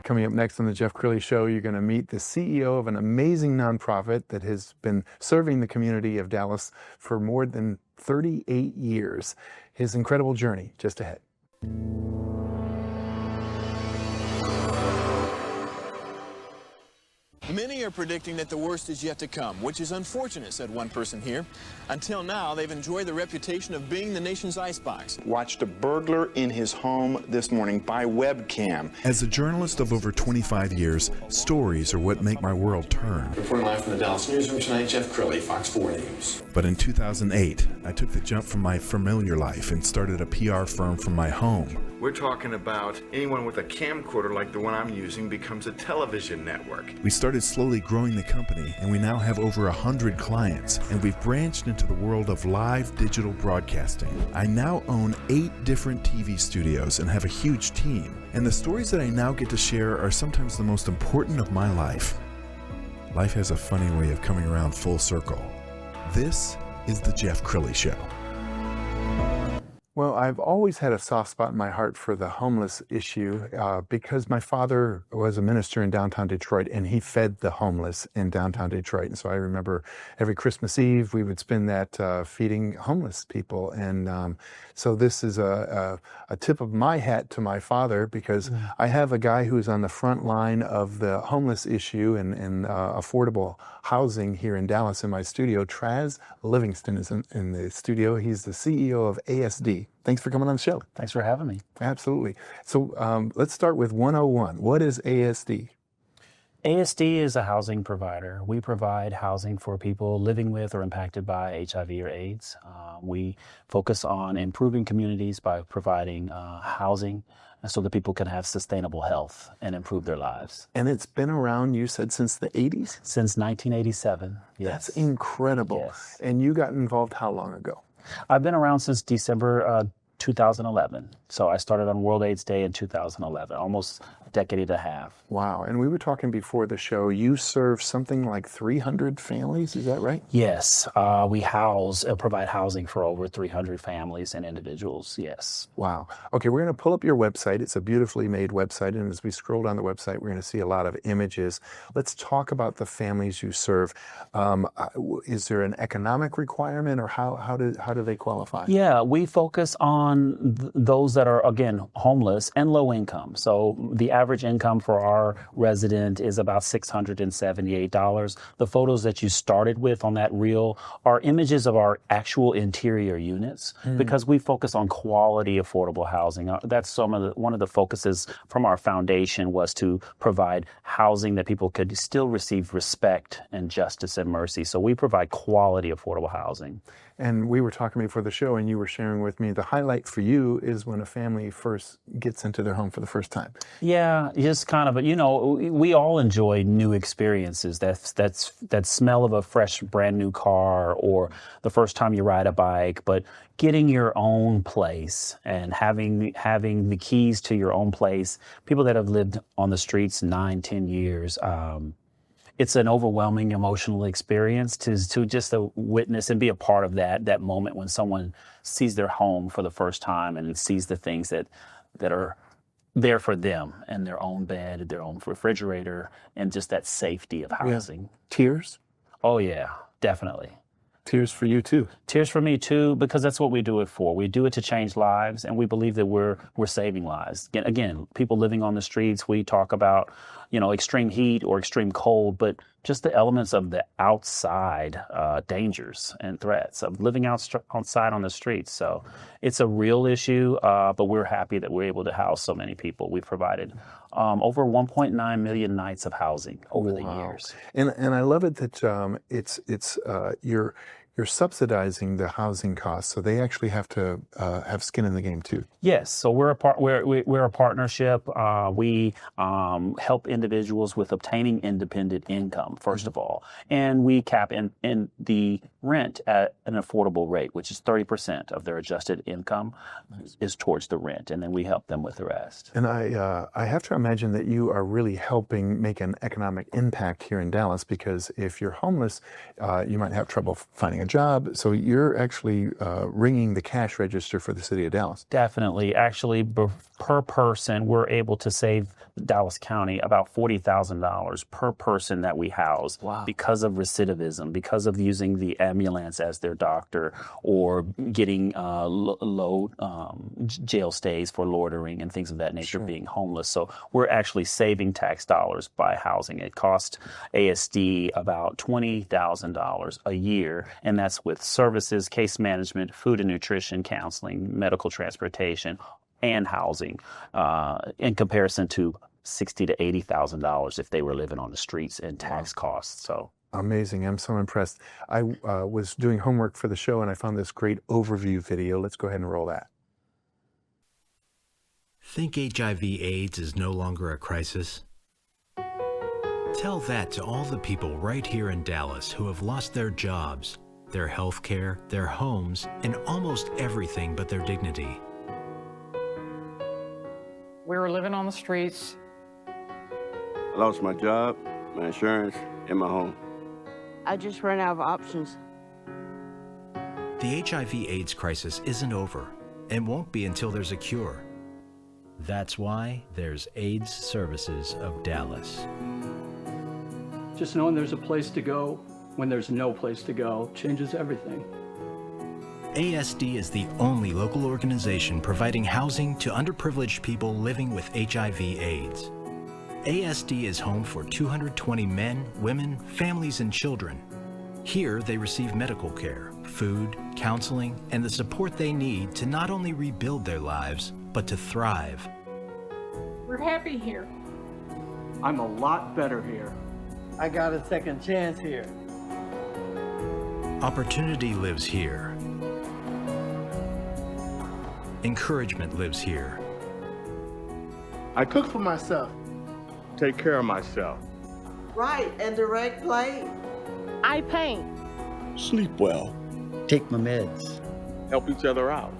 Coming up next on the Jeff Crilley Show, you're going to meet the CEO of an amazing nonprofit that has been serving the community of Dallas for more than 38 years. His incredible journey just ahead. Many are predicting that the worst is yet to come, which is unfortunate, said one person here. Until now, they've enjoyed the reputation of being the nation's icebox. Watched a burglar in his home this morning by webcam. As a journalist of over 25 years, stories are what make my world turn. Reporting live from the Dallas newsroom tonight, Jeff Crilley, Fox 4 News. But in 2008, I took the jump from my familiar life and started a PR firm from my home. We're talking about anyone with a camcorder like the one I'm using becomes a television network. We started slowly growing the company, and we now have over 100 clients, and we've branched into the world of live digital broadcasting. I now own 8 different TV studios and have a huge team, and the stories that I now get to share are sometimes the most important of my life. Life has a funny way of coming around full circle. This is the Jeff Crilley Show. Well, I've always had a soft spot in my heart for the homeless issue because my father was a minister in downtown Detroit, and he fed the homeless in downtown Detroit. And so I remember every Christmas Eve we would spend that feeding homeless people. And so this is a tip of my hat to my father, because I have a guy who's on the front line of the homeless issue and affordable housing here in Dallas in my studio. Livingston is in the studio. He's the CEO of ASD. Thanks for coming on the show. Thanks for having me. Absolutely. So let's start with 101. What is ASD? ASD is a housing provider. We provide housing for people living with or impacted by HIV or AIDS. We focus on improving communities by providing housing so that people can have sustainable health and improve their lives. And it's been around, you said, since the 80s? Since 1987, yes. That's incredible. Yes. And you got involved how long ago? I've been around since December 2011. So I started on World AIDS Day in 2011, almost a decade and a half. Wow. And we were talking before the show, you serve something like 300 families, is that right? Yes. We provide housing for over 300 families and individuals, yes. Wow. Okay, we're going to pull up your website. It's a beautifully made website. And as we scroll down the website, we're going to see a lot of images. Let's talk about the families you serve. Is there an economic requirement, or how do they qualify? Yeah, we focus on those that are, again, homeless and low income. So the average income for our resident is about $678. The photos that you started with on that reel are images of our actual interior units, because we focus on quality, affordable housing. That's one of the focuses from our foundation, was to provide housing that people could still receive respect and justice and mercy. So we provide quality, affordable housing. And we were talking before the show, and you were sharing with me the highlight for you is when a family first gets into their home for the first time. Yeah, just kind of, we all enjoy new experiences. That smell of a fresh, brand new car, or the first time you ride a bike, but getting your own place and having the keys to your own place. People that have lived on the streets 9-10 years, it's an overwhelming emotional experience to just witness and be a part of that moment when someone sees their home for the first time and sees the things that are there for them, and their own bed, their own refrigerator, and just that safety of housing. Yeah. Tears? Oh yeah, definitely. Tears for you too. Tears for me too, because that's what we do it for. We do it to change lives, and we believe that we're saving lives. Again, people living on the streets, we talk about, extreme heat or extreme cold, but just the elements of the outside dangers and threats of living outside on the streets. So it's a real issue, but we're happy that we're able to house so many people. We've provided over 1.9 million nights of housing over the years. And I love it that you're subsidizing the housing costs, so they actually have to have skin in the game too. Yes, so we're a partnership. We help individuals with obtaining independent income, first of all, and we cap in the rent at an affordable rate, which is 30% of their adjusted income is towards the rent, and then we help them with the rest. And I have to imagine that you are really helping make an economic impact here in Dallas, because if you're homeless, you might have trouble finding a job. So you're actually ringing the cash register for the city of Dallas. Definitely. Actually, per person, we're able to save Dallas County about $40,000 per person that we house because of recidivism, because of using the ambulance as their doctor, or getting low jail stays for loitering and things of that nature, being homeless. So we're actually saving tax dollars by housing. It cost ASD about $20,000 a year, and that's with services, case management, food and nutrition, counseling, medical transportation, and housing, in comparison to $60,000 to $80,000 if they were living on the streets and tax costs. So amazing! I'm so impressed. I was doing homework for the show and I found this great overview video. Let's go ahead and roll that. Think HIV/AIDS is no longer a crisis? Tell that to all the people right here in Dallas who have lost their jobs, their health care, their homes, and almost everything but their dignity. We were living on the streets. I lost my job, my insurance, and my home. I just ran out of options. The HIV/AIDS crisis isn't over and won't be until there's a cure. That's why there's AIDS Services of Dallas. Just knowing there's a place to go when there's no place to go changes everything. ASD is the only local organization providing housing to underprivileged people living with HIV/AIDS. ASD is home for 220 men, women, families, and children. Here, they receive medical care, food, counseling, and the support they need to not only rebuild their lives, but to thrive. We're happy here. I'm a lot better here. I got a second chance here. Opportunity lives here. Encouragement lives here. I cook for myself, take care of myself. Right, and direct play. I paint. Sleep well. Take my meds. Help each other out.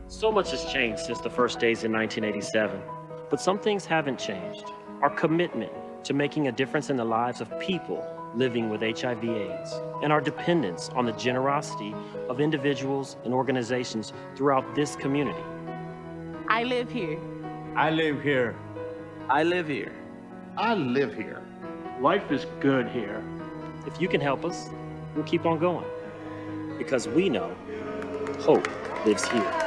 So much has changed since the first days in 1987, but some things haven't changed. Our commitment to making a difference in the lives of people living with HIV/AIDS, and our dependence on the generosity of individuals and organizations throughout this community. I live here. I live here. I live here. I live here. Life is good here. If you can help us, we'll keep on going, because we know hope lives here.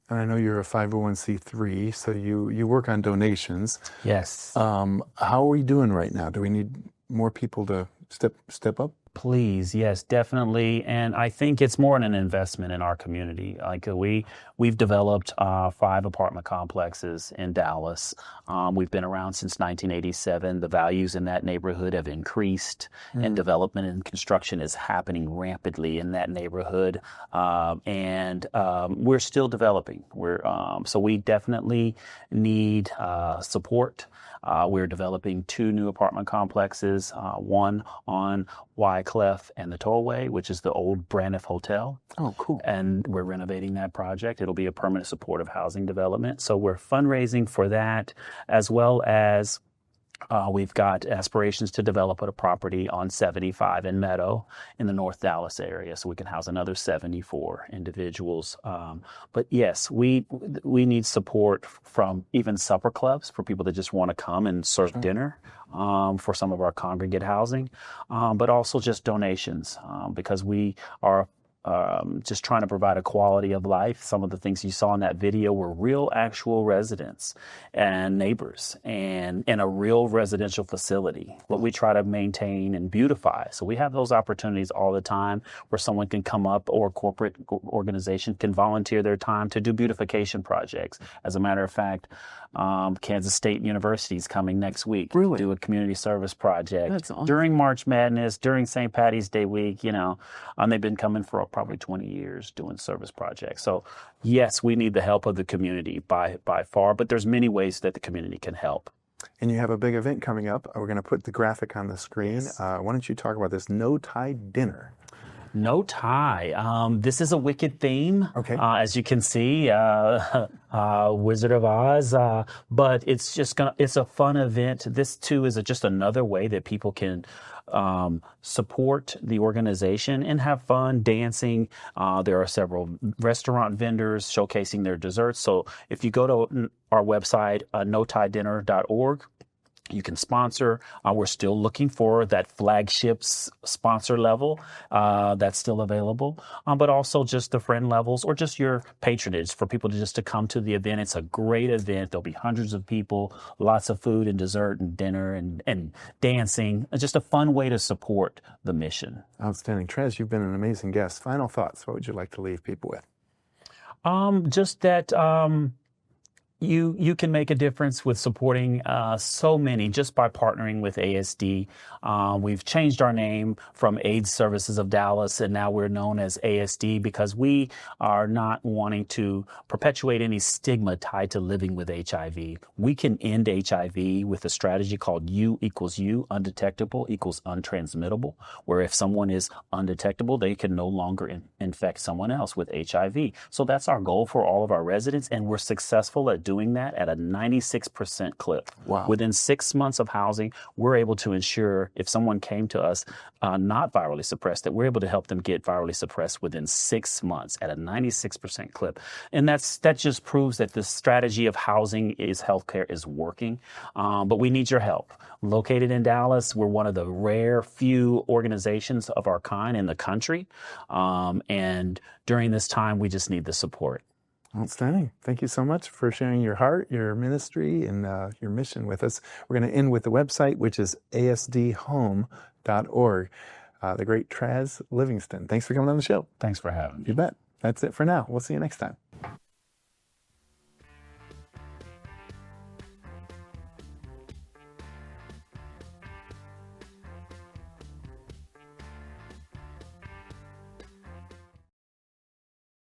And I know you're a 501c3, so you work on donations. yes. How are we doing right now? Do we need more people to step up? Please, yes, definitely. And I think it's more an investment in our community. Like we've developed 5 apartment complexes in Dallas. We've been around since 1987. The values in that neighborhood have increased, and development and construction is happening rapidly in that neighborhood. And we're still developing. So we definitely need support. We're developing 2 new apartment complexes, one on Wycliffe and the Tollway, which is the old Braniff Hotel. Oh, cool. And we're renovating that project. It'll be a permanent supportive housing development. So we're fundraising for that, as well as we've got aspirations to develop a property on 75 in Meadow in the North Dallas area, so we can house another 74 individuals. But yes, we need support from even supper clubs for people that just want to come and serve dinner for some of our congregate housing, but also just donations because we are just trying to provide a quality of life. Some of the things you saw in that video were real, actual residents and neighbors, and in a real residential facility, what we try to maintain and beautify. So we have those opportunities all the time where someone can come up, or a corporate organization can volunteer their time to do beautification projects. As a matter of fact, Kansas State University is coming next week to do a community service project. That's awesome. During March Madness, during St. Patty's Day week, and they've been coming for a probably 20 years doing service projects. So yes, we need the help of the community by far, but there's many ways that the community can help. And you have a big event coming up. We're going to put the graphic on the screen. Yes. Why don't you talk about this No Tie Dinner? No tie. This is a wicked theme, okay. As you can see, Wizard of Oz. But it's it's a fun event. This too is just another way that people can support the organization and have fun dancing. There are several restaurant vendors showcasing their desserts. So if you go to our website, notiedinner.org, you can sponsor. We're still looking for that flagship sponsor level that's still available, but also just the friend levels or just your patronage for people to come to the event. It's a great event. There'll be hundreds of people, lots of food and dessert and dinner and dancing. Just a fun way to support the mission. Outstanding. Trez, you've been an amazing guest. Final thoughts. What would you like to leave people with? Just that you can make a difference with supporting so many just by partnering with ASD. We've changed our name from AIDS Services of Dallas, and now we're known as ASD because we are not wanting to perpetuate any stigma tied to living with HIV. We can end HIV with a strategy called U equals U, undetectable equals untransmittable, where if someone is undetectable, they can no longer infect someone else with HIV. So that's our goal for all of our residents, and we're successful at doing that at a 96% clip. Wow. Within 6 months of housing, we're able to ensure if someone came to us not virally suppressed, that we're able to help them get virally suppressed within 6 months at a 96% clip. And that just proves that the strategy of housing is healthcare is working. But we need your help. Located in Dallas, we're one of the rare few organizations of our kind in the country. And during this time, we just need the support. Outstanding. Thank you so much for sharing your heart, your ministry, and your mission with us. We're going to end with the website, which is asdhome.org. The great Trez Livingston. Thanks for coming on the show. Thanks for having me. You bet. That's it for now. We'll see you next time.